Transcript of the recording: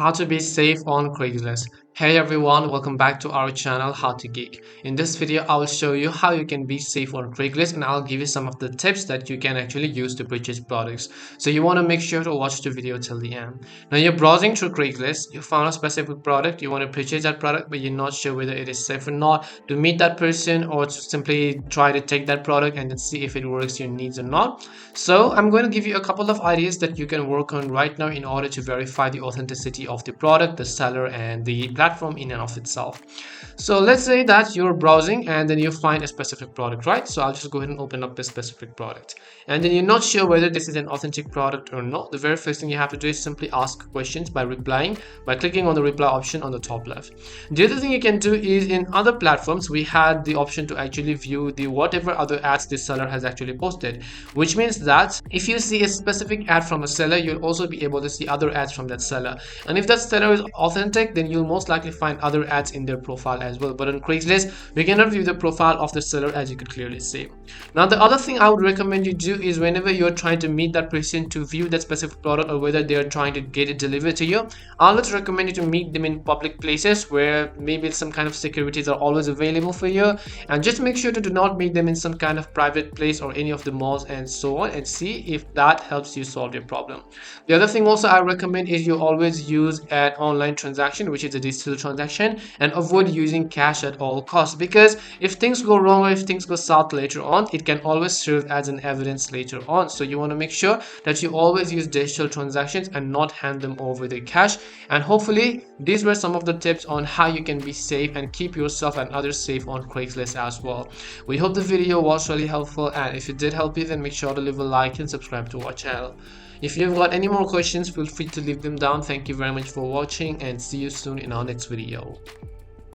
How to be safe on Craigslist. Hey everyone, welcome back to our channel How to Geek. In this video, I will show you how you can be safe on Craigslist and I'll give you some of the tips that you can actually use to purchase products. So you want to make sure to watch the video till the end. Now you're browsing through Craigslist, you found a specific product, you want to purchase that product but you're not sure whether it is safe or not, to meet that person or to simply try to take that product and then see if it works your needs or not. So I'm going to give you a couple of ideas that you can work on right now in order to verify the authenticity of the product, the seller and the platform in and of itself. So let's say that you're browsing and then you find a specific product, right? So I'll just go ahead and open up this specific product and then you're not sure whether this is an authentic product or not. The very first thing you have to do is simply ask questions by replying by clicking on the reply option on the top left. The other thing you can do is in other platforms we had the option to actually view the whatever other ads the seller has actually posted, which means that if you see a specific ad from a seller, you'll also be able to see other ads from that seller, and if that seller is authentic then you'll most likely find other ads in their profile as well. But on Craigslist we cannot view the profile of the seller, as you could clearly see. Now the other thing I would recommend you do is whenever you're trying to meet that person to view that specific product or whether they're trying to get it delivered to you, I always recommend you to meet them in public places where maybe some kind of securities are always available for you, and just make sure to do not meet them in some kind of private place or any of the malls and so on, and see if that helps you solve your problem. The other thing also I recommend is you always use an online transaction, which is a digital transaction, and avoid using cash at all costs, because if things go wrong or if things go south later on, it can always serve as an evidence later on. So you want to make sure that you always use digital transactions and not hand them over the cash. And hopefully these were some of the tips on how you can be safe and keep yourself and others safe on Craigslist as well. We hope the video was really helpful, and if it did help you then make sure to leave a like and subscribe to our channel. If you've got any more questions, feel free to leave them down. Thank you very much for watching and see you soon in our next video.